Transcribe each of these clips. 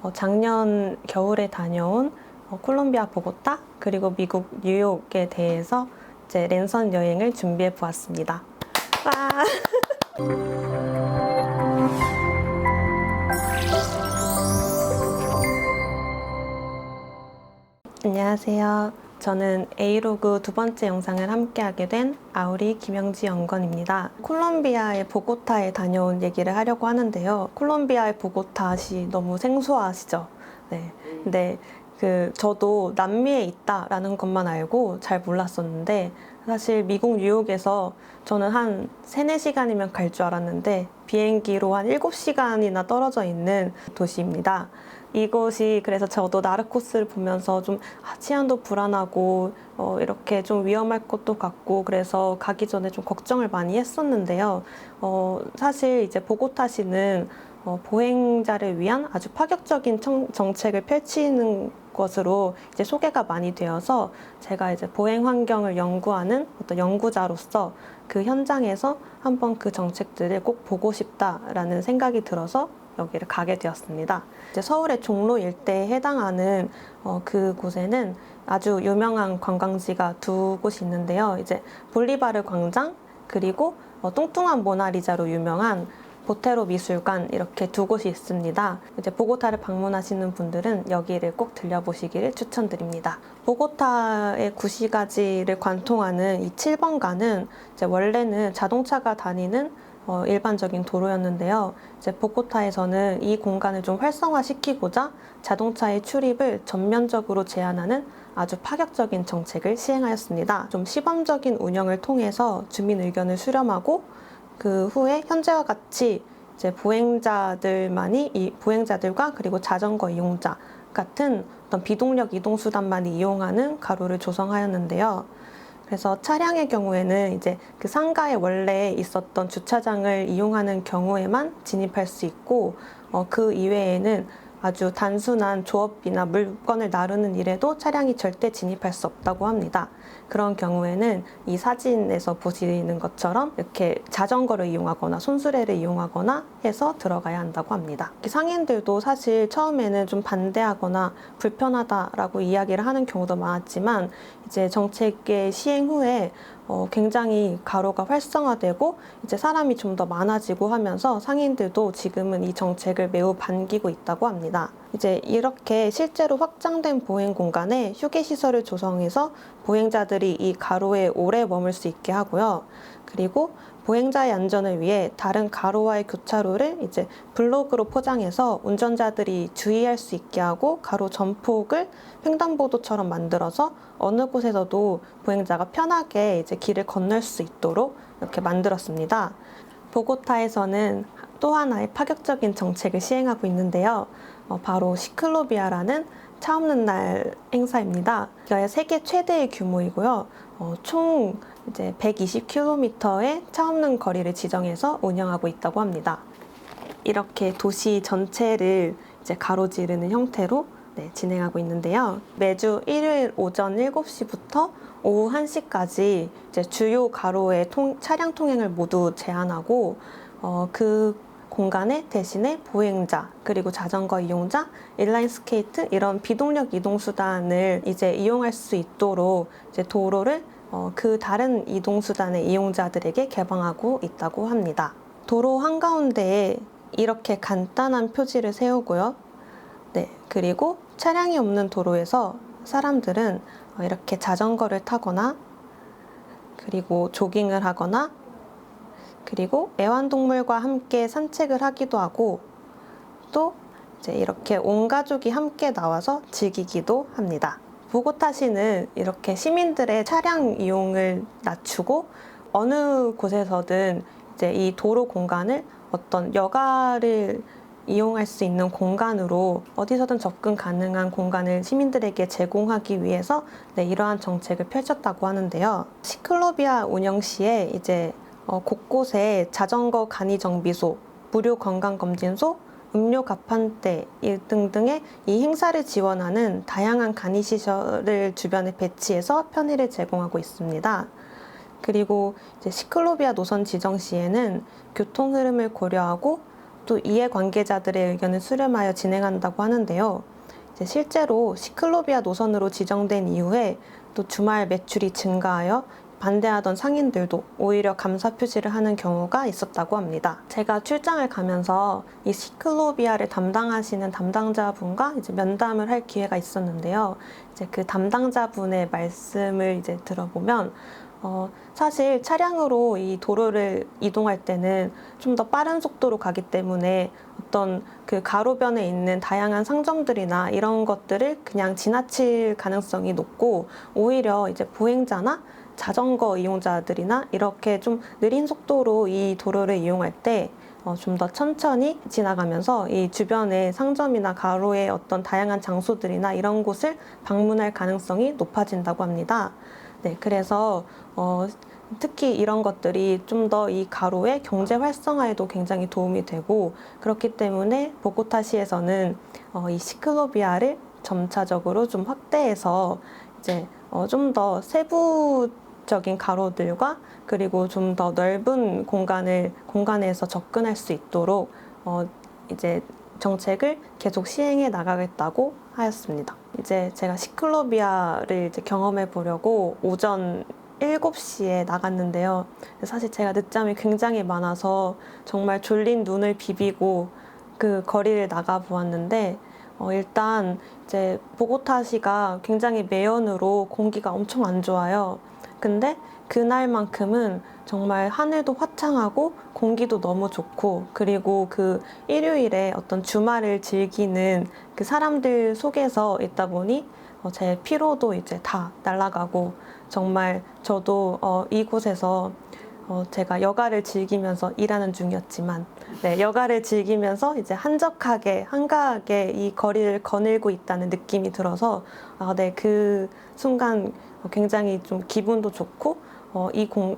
작년 겨울에 다녀온 콜롬비아 보고타 그리고 미국 뉴욕에 대해서 이제 랜선 여행을 준비해 보았습니다. 와! 안녕하세요. 저는 A로그 두 번째 영상을 함께하게 된 아우리 김영지 연구원입니다. 콜롬비아의 보고타에 다녀온 얘기를 하려고 하는데요. 콜롬비아의 보고타시 너무 생소하시죠? 네. 근데 저도 남미에 있다라는 것만 알고 잘 몰랐었는데 사실 미국 뉴욕에서 저는 한 3-4시간이면 갈 줄 알았는데 비행기로 한 7시간이나 떨어져 있는 도시입니다. 이곳이 그래서 저도 나르코스를 보면서 좀 치안도 불안하고 이렇게 좀 위험할 것도 같고 그래서 가기 전에 좀 걱정을 많이 했었는데요. 사실 이제 보고타시는 보행자를 위한 아주 파격적인 정책을 펼치는 것으로 이제 소개가 많이 되어서 제가 이제 보행 환경을 연구하는 어떤 연구자로서 그 현장에서 한번 그 정책들을 꼭 보고 싶다라는 생각이 들어서 여기를 가게 되었습니다. 이제 서울의 종로 일대에 해당하는 그곳에는 아주 유명한 관광지가 두 곳이 있는데요. 이제 볼리바르 광장 그리고 뚱뚱한 모나리자로 유명한 보테로 미술관 이렇게 두 곳이 있습니다. 이제 보고타를 방문하시는 분들은 여기를 꼭 들려보시기를 추천드립니다. 보고타의 구시가지를 관통하는 이 7번가는 이제 원래는 자동차가 다니는 일반적인 도로였는데요. 이제 보고타에서는 이 공간을 좀 활성화시키고자 자동차의 출입을 전면적으로 제한하는 아주 파격적인 정책을 시행하였습니다. 좀 시범적인 운영을 통해서 주민 의견을 수렴하고 그 후에 현재와 같이 이제 보행자들과 그리고 자전거 이용자 같은 어떤 비동력 이동수단만이 이용하는 가로를 조성하였는데요. 그래서 차량의 경우에는 이제 그 상가에 원래 있었던 주차장을 이용하는 경우에만 진입할 수 있고 그 이외에는 아주 단순한 조업이나 물건을 나르는 일에도 차량이 절대 진입할 수 없다고 합니다. 그런 경우에는 이 사진에서 보시는 것처럼 이렇게 자전거를 이용하거나 손수레를 이용하거나 해서 들어가야 한다고 합니다. 상인들도 사실 처음에는 좀 반대하거나 불편하다라고 이야기를 하는 경우도 많았지만 이제 정책의 시행 후에 굉장히 가로가 활성화되고 이제 사람이 좀 더 많아지고 하면서 상인들도 지금은 이 정책을 매우 반기고 있다고 합니다. 이제 이렇게 실제로 확장된 보행 공간에 휴게 시설을 조성해서 보행자들이 이 가로에 오래 머물 수 있게 하고요. 그리고 보행자의 안전을 위해 다른 가로와의 교차로를 이제 블록으로 포장해서 운전자들이 주의할 수 있게 하고 가로 전폭을 횡단보도처럼 만들어서 어느 곳에서도 보행자가 편하게 이제 길을 건널 수 있도록 이렇게 만들었습니다. 보고타에서는 또 하나의 파격적인 정책을 시행하고 있는데요. 바로 시클로비아라는 차 없는 날 행사입니다. 이게 세계 최대의 규모이고요. 총 이제 120km의 차 없는 거리를 지정해서 운영하고 있다고 합니다. 이렇게 도시 전체를 이제 가로지르는 형태로 진행하고 있는데요. 매주 일요일 오전 7시부터 오후 1시까지 이제 주요 가로의 차량 통행을 모두 제한하고 그 공간에 대신에 보행자 그리고 자전거 이용자, 인라인 스케이트 이런 비동력 이동수단을 이제 이용할 수 있도록 이제 도로를 그 다른 이동수단의 이용자들에게 개방하고 있다고 합니다. 도로 한가운데에 이렇게 간단한 표지를 세우고요. 그리고 차량이 없는 도로에서 사람들은 이렇게 자전거를 타거나 그리고 조깅을 하거나 그리고 애완동물과 함께 산책을 하기도 하고 또 이제 이렇게 온 가족이 함께 나와서 즐기기도 합니다. 보고타시는 이렇게 시민들의 차량 이용을 낮추고 어느 곳에서든 이제 이 도로 공간을 어떤 여가를 이용할 수 있는 공간으로 어디서든 접근 가능한 공간을 시민들에게 제공하기 위해서 이러한 정책을 펼쳤다고 하는데요. 시클로비아 운영 시에 이제 곳곳에 자전거 간이 정비소, 무료 건강검진소, 음료 가판대 등등의 이 행사를 지원하는 다양한 간이시설을 주변에 배치해서 편의를 제공하고 있습니다. 그리고 이제 시클로비아 노선 지정 시에는 교통 흐름을 고려하고 또 이해관계자들의 의견을 수렴하여 진행한다고 하는데요. 이제 실제로 시클로비아 노선으로 지정된 이후에 또 주말 매출이 증가하여 반대하던 상인들도 오히려 감사 표시를 하는 경우가 있었다고 합니다. 제가 출장을 가면서 이 시클로비아를 담당하시는 담당자분과 이제 면담을 할 기회가 있었는데요. 이제 그 담당자분의 말씀을 이제 들어보면 사실 차량으로 이 도로를 이동할 때는 좀 더 빠른 속도로 가기 때문에 어떤 그 가로변에 있는 다양한 상점들이나 이런 것들을 그냥 지나칠 가능성이 높고, 오히려 이제 보행자나 자전거 이용자들이나 이렇게 좀 느린 속도로 이 도로를 이용할 때 좀 더 천천히 지나가면서 이 주변의 상점이나 가로의 어떤 다양한 장소들이나 이런 곳을 방문할 가능성이 높아진다고 합니다. 네, 그래서 특히 이런 것들이 좀 더 이 가로의 경제 활성화에도 굉장히 도움이 되고, 그렇기 때문에 보고타시에서는 이 시클로비아를 점차적으로 좀 확대해서 이제 좀 더 세부적인 가로들과 그리고 좀 더 넓은 공간에서 접근할 수 있도록 이제 정책을 계속 시행해 나가겠다고 하였습니다. 이제 제가 시클로비아를 이제 경험해 보려고 오전 7시에 나갔는데요. 사실 제가 늦잠이 굉장히 많아서 정말 졸린 눈을 비비고 그 거리를 나가 보았는데, 일단 이제 보고타시가 굉장히 매연으로 공기가 엄청 안 좋아요. 근데 그날만큼은 정말 하늘도 화창하고 공기도 너무 좋고, 그리고 그 일요일에 어떤 주말을 즐기는 그 사람들 속에서 있다 보니 제 피로도 이제 다 날아가고, 정말 저도 이곳에서 제가 여가를 즐기면서 일하는 중이었지만, 네, 여가를 즐기면서 이제 한가하게 이 거리를 거닐고 있다는 느낌이 들어서, 네, 그 순간 굉장히 좀 기분도 좋고,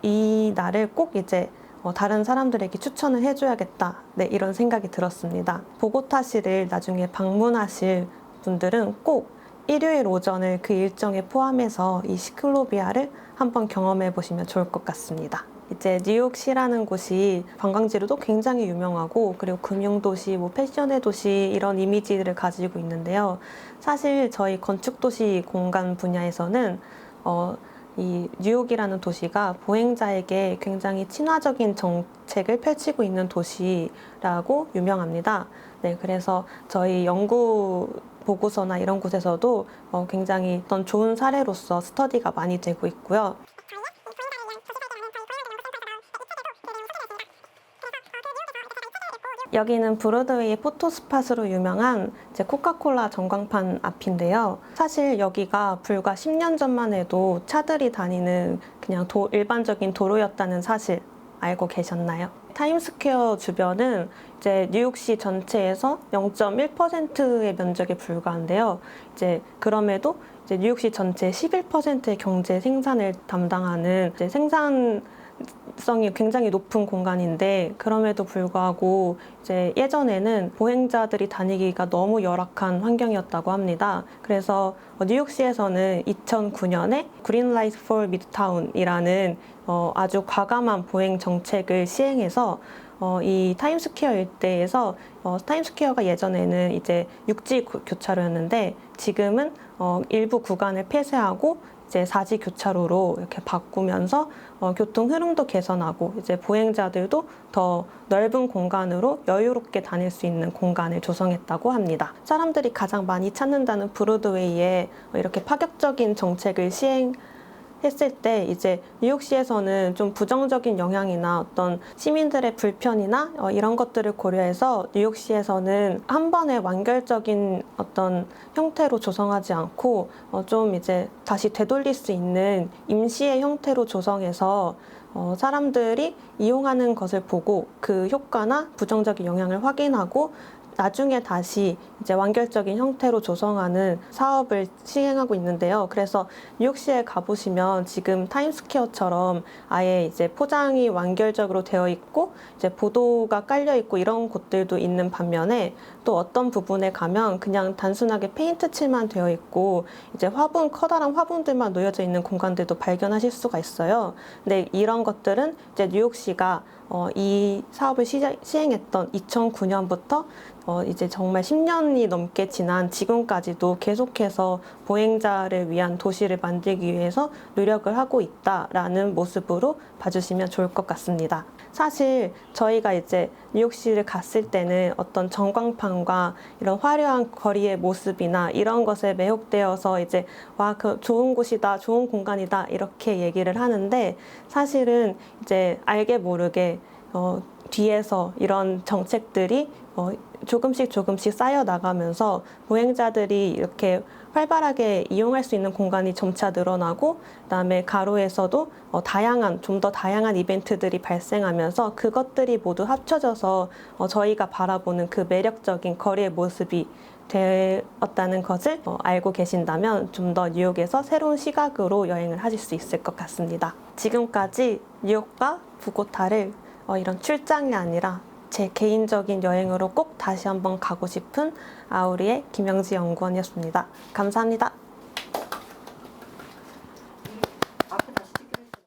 이 날을 꼭 이제 다른 사람들에게 추천을 해줘야겠다. 네, 이런 생각이 들었습니다. 보고타시를 나중에 방문하실 분들은 꼭 일요일 오전을 그 일정에 포함해서 이 시클로비아를 한번 경험해 보시면 좋을 것 같습니다. 이제 뉴욕시라는 곳이 관광지로도 굉장히 유명하고, 그리고 금융도시, 패션의 도시 이런 이미지를 가지고 있는데요. 사실 저희 건축도시 공간 분야에서는 이 뉴욕이라는 도시가 보행자에게 굉장히 친화적인 정책을 펼치고 있는 도시라고 유명합니다. 네, 그래서 저희 연구 보고서나 이런 곳에서도 굉장히 어떤 좋은 사례로서 스터디가 많이 되고 있고요. 여기는 브로드웨이 포토스팟으로 유명한 이제 코카콜라 전광판 앞인데요. 사실 여기가 불과 10년 전만 해도 차들이 다니는 그냥 일반적인 도로였다는 사실 알고 계셨나요? 타임스퀘어 주변은 이제 뉴욕시 전체에서 0.1%의 면적에 불과한데요. 이제 그럼에도 이제 뉴욕시 전체 11%의 경제 생산을 담당하는 이제 생산성이 굉장히 높은 공간인데, 그럼에도 불구하고 이제 예전에는 보행자들이 다니기가 너무 열악한 환경이었다고 합니다. 그래서 뉴욕시에서는 2009년에 Green Light for Midtown이라는 아주 과감한 보행 정책을 시행해서 이 타임스퀘어 일대에서 타임스퀘어가 예전에는 이제 육지 교차로였는데, 지금은 일부 구간을 폐쇄하고 이제 사지 교차로로 이렇게 바꾸면서 교통 흐름도 개선하고, 이제 보행자들도 더 넓은 공간으로 여유롭게 다닐 수 있는 공간을 조성했다고 합니다. 사람들이 가장 많이 찾는다는 브로드웨이에 이렇게 파격적인 정책을 시행했을 때 이제 뉴욕시에서는 좀 부정적인 영향이나 어떤 시민들의 불편이나 이런 것들을 고려해서 뉴욕시에서는 한 번에 완결적인 어떤 형태로 조성하지 않고 좀 이제 다시 되돌릴 수 있는 임시의 형태로 조성해서 사람들이 이용하는 것을 보고 그 효과나 부정적인 영향을 확인하고 나중에 다시 이제 완결적인 형태로 조성하는 사업을 시행하고 있는데요. 그래서 뉴욕시에 가보시면 지금 타임스퀘어처럼 아예 이제 포장이 완결적으로 되어 있고 이제 보도가 깔려 있고 이런 곳들도 있는 반면에 또 어떤 부분에 가면 그냥 단순하게 페인트 칠만 되어 있고 이제 커다란 화분들만 놓여져 있는 공간들도 발견하실 수가 있어요. 근데 이런 것들은 이제 뉴욕시가 이 사업을 시행했던 2009년부터 이제 정말 10년이 넘게 지난 지금까지도 계속해서 보행자를 위한 도시를 만들기 위해서 노력을 하고 있다라는 모습으로 봐주시면 좋을 것 같습니다. 사실 저희가 이제 뉴욕시를 갔을 때는 어떤 전광판과 이런 화려한 거리의 모습이나 이런 것에 매혹되어서 이제 와, 그 좋은 곳이다, 좋은 공간이다 이렇게 얘기를 하는데 사실은 이제 알게 모르게 뒤에서 이런 정책들이 조금씩 쌓여 나가면서 보행자들이 이렇게 활발하게 이용할 수 있는 공간이 점차 늘어나고 그다음에 가로에서도 좀 더 다양한 이벤트들이 발생하면서 그것들이 모두 합쳐져서 저희가 바라보는 그 매력적인 거리의 모습이 되었다는 것을 알고 계신다면 좀 더 뉴욕에서 새로운 시각으로 여행을 하실 수 있을 것 같습니다. 지금까지 뉴욕과 보고타를 이런 출장이 아니라 제 개인적인 여행으로 꼭 다시 한번 가고 싶은 아우리의 김영지 연구원이었습니다. 감사합니다.